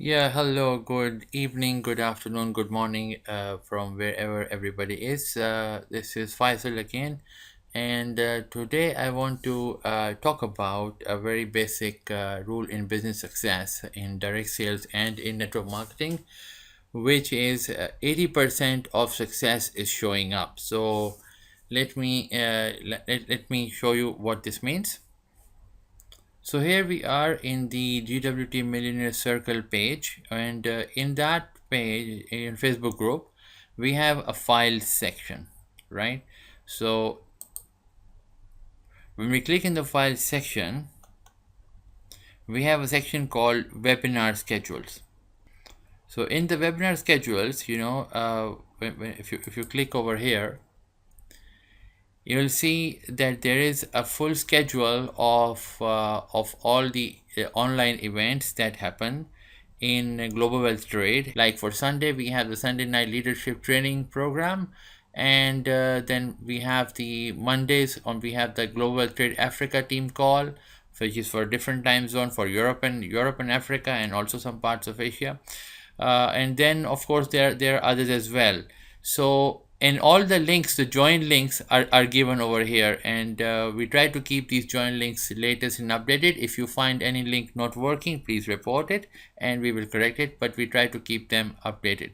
Yeah, hello, good evening, good afternoon, good morning, from wherever everybody is. This is Faisal again, and today I want to talk about a very basic rule in business success in direct sales and in network marketing, which is 80% of success is showing up. So let me show you what this means. So here we are in the GWT Millionaire Circle page, and in that page in Facebook group, we have a file section, right? So when we click in the file section, we have a section called webinar schedules. So in the webinar schedules, if you click over here, you'll see that there is a full schedule of all the online events that happen in Global Wealth Trade. Like for Sunday, we have the Sunday Night Leadership Training Program, and then we have the Mondays on we have the Global Wealth Trade Africa team call, which is for different time zone for Europe and Africa, and also some parts of Asia. And then of course there are others as well. So and all the links, the join links are given over here, and we try to keep these join links latest and updated. If you find any link not working, please report it and we will correct it, but we try to keep them updated.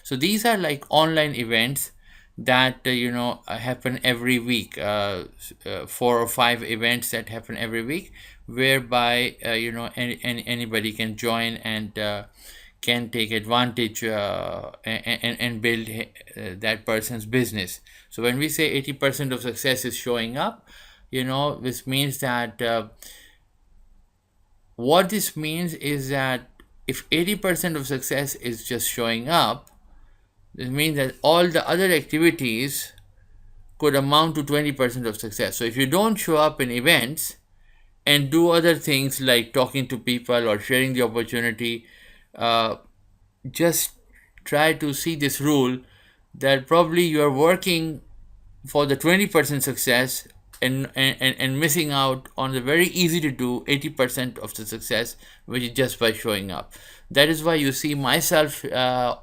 So these are like online events that happen every week, 4 or 5 events that happen every week, whereby anybody can join and can take advantage and build that person's business. So when we say 80% of success is showing up, this means that what this means is that if 80% of success is just showing up, this means that all the other activities could amount to 20% of success. So if you don't show up in events and do other things like talking to people or sharing the opportunity, uh, just try to see this rule that probably you are working for the 20% success and missing out on the very easy to do 80% of the success, which is just by showing up. That is why you see myself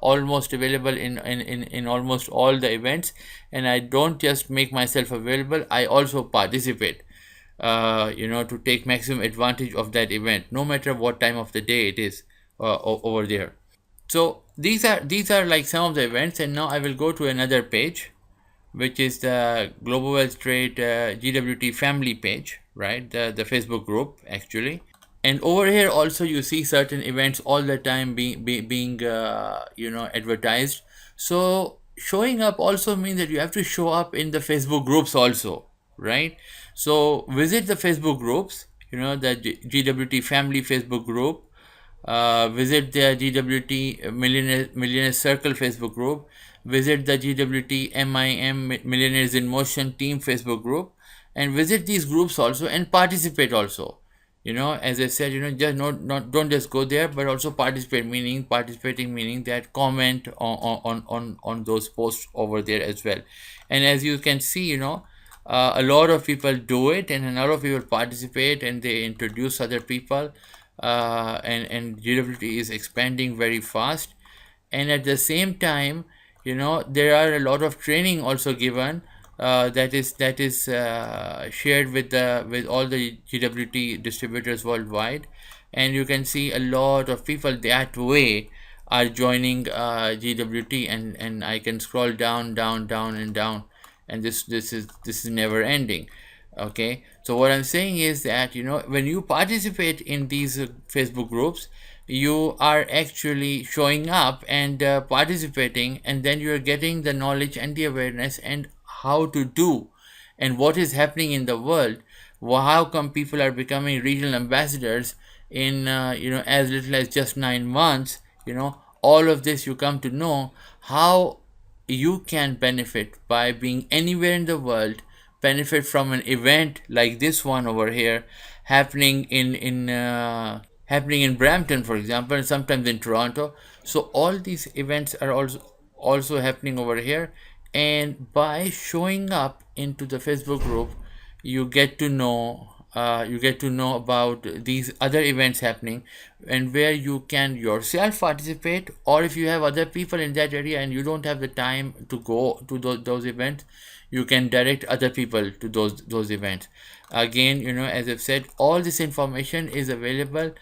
almost available in almost all the events, and I don't just make myself available, I also participate, to take maximum advantage of that event, no matter what time of the day it is over there. So these are like some of the events, and now I will go to another page, which is the Global Wealth Trade GWT family page, right? The Facebook group actually. And over here also you see certain events all the time being advertised. So showing up also means that you have to show up in the Facebook groups also, right? So visit the Facebook groups, the GWT family Facebook group, visit the GWT Millionaire Circle Facebook group, visit the GWT MIM Millionaires in Motion Team Facebook group, and visit these groups also and participate also. As I said, just not don't just go there, but also participate. Meaning participating meaning that comment on those posts over there as well. And as you can see, a lot of people do it, and a lot of people participate, and they introduce other people, and GWT is expanding very fast. And at the same time, there are a lot of training also given, that is shared with all the GWT distributors worldwide, and you can see a lot of people that way are joining GWT, and I can scroll down and down, and this is never ending. Okay, so what I'm saying is that when you participate in these Facebook groups, you are actually showing up and participating, and then you're getting the knowledge and the awareness and how to do and what is happening in the world. How come people are becoming regional ambassadors in as little as just 9 months? All of this you come to know how you can benefit by being anywhere in the world, benefit from an event like this one over here, happening in Brampton, for example, and sometimes in Toronto. So all these events are also happening over here, and by showing up into the Facebook group, you get to know you get to know about these other events happening, and where you can yourself participate, or if you have other people in that area and you don't have the time to go to those events, you can direct other people to those events. Again, as I've said, all this information is available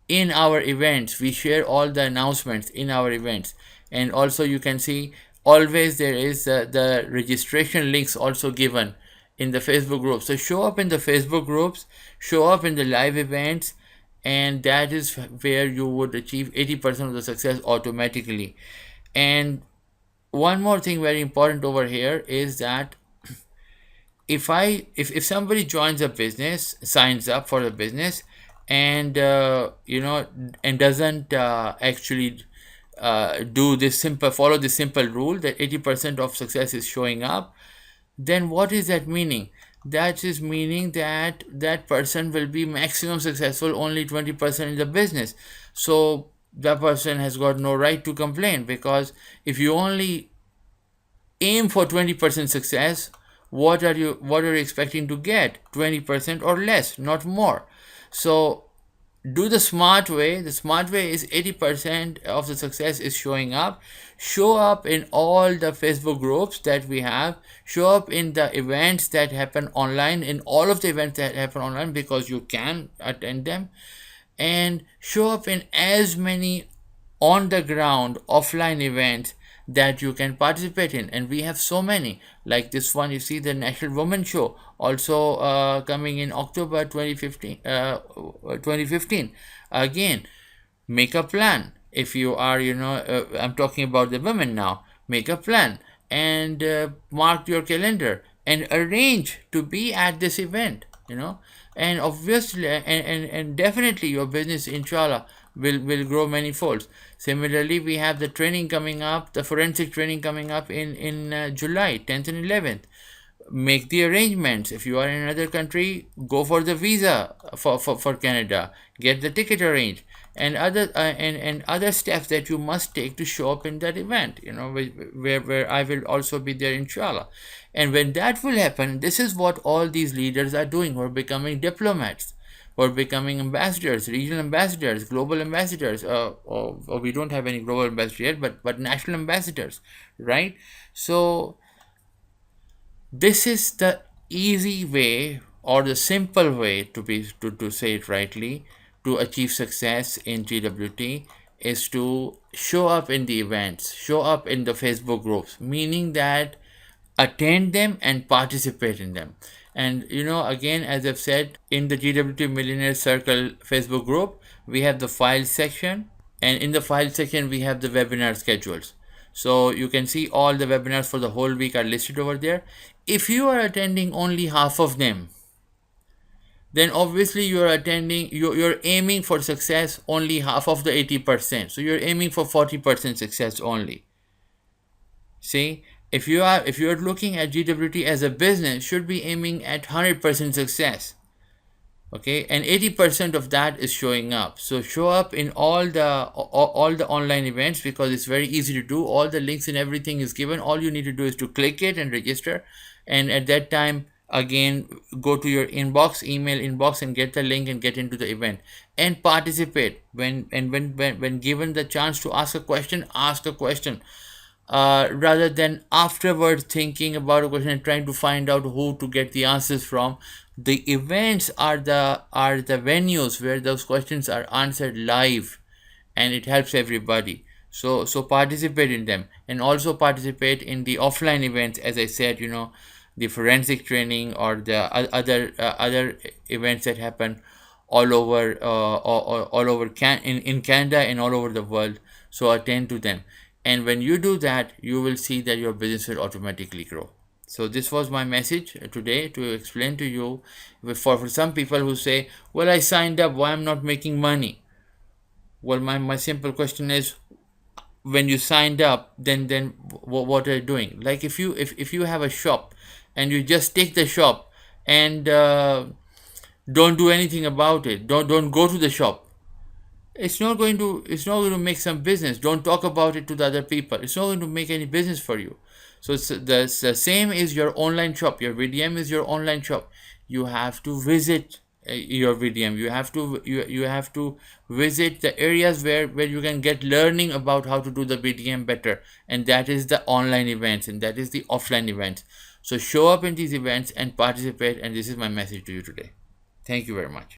in our events. We share all the announcements in our events, and also you can see always there is the registration links also given in the Facebook group. So show up in the Facebook groups, show up in the live events, and that is where you would achieve 80% of the success automatically. And one more thing very important over here is that if somebody joins a business, signs up for the business, and and doesn't actually follow this simple rule that 80% of success is showing up, then what is that meaning? That is meaning that that person will be maximum successful only 20% in the business. So that person has got no right to complain, because if you only aim for 20% success, what are you expecting to get? 20% or less, not more. So do the smart way. The smart way is 80% of the success is showing up. Show up in all the Facebook groups that we have. Show up in the events that happen online, in all of the events that happen online, because you can attend them. And show up in as many on the ground offline events that you can participate in, and we have so many, like this one. You see the National Women Show also coming in October 2015. Again, make a plan. If you are, I'm talking about the women now. Make a plan and mark your calendar and arrange to be at this event, and obviously and definitely your business, inshallah, will grow many folds. Similarly, we have the training coming up, the forensic training coming up in July 10th and 11th. Make the arrangements. If you are in another country, go for the visa for Canada, get the ticket arranged, and other steps that you must take to show up in that event, where I will also be there, inshallah. And when that will happen, this is what all these leaders are doing, who are becoming diplomats, or becoming ambassadors, regional ambassadors, global ambassadors, or we don't have any global ambassador yet, but national ambassadors, right? So this is the easy way, or the simple way, to say it rightly, to achieve success in GWT, is to show up in the events, show up in the Facebook groups, meaning that attend them and participate in them. And again, as I've said, in the GWT Millionaire Circle Facebook group, we have the file section, and in the file section we have the webinar schedules. So you can see all the webinars for the whole week are listed over there. If you are attending only half of them, then obviously you're aiming for success only half of the 80%. So you're aiming for 40% success only. See, if you're looking at GWT as a business, should be aiming at 100% success. Okay, and 80% of that is showing up. So show up in all the online events, because it's very easy to do. All the links and everything is given. All you need to do is to click it and register, and at that time, again, go to your email inbox, and get the link and get into the event and participate. When given the chance to ask a question, rather than afterward thinking about a question and trying to find out who to get the answers from. The events are the venues where those questions are answered live, and it helps everybody. So participate in them, and also participate in the offline events, as I said, the forensic training, or the other events that happen all over in Canada and all over the world. So attend to them, and when you do that, you will see that your business will automatically grow. So this was my message today, to explain to you, for some people who say, well, I signed up, why I'm not making money? Well, my simple question is, when you signed up, then what are you doing? Like if you have a shop and you just take the shop and don't do anything about it, don't go to the shop, it's not going to make some business. Don't talk about it to the other people. It's not going to make any business for you. So it's the same is your online shop. Your VDM is your online shop. You have to visit your VDM. You have to visit the areas where you can get learning about how to do the VDM better, and that is the online events and that is the offline events. So show up in these events and participate, and this is my message to you today. Thank you very much.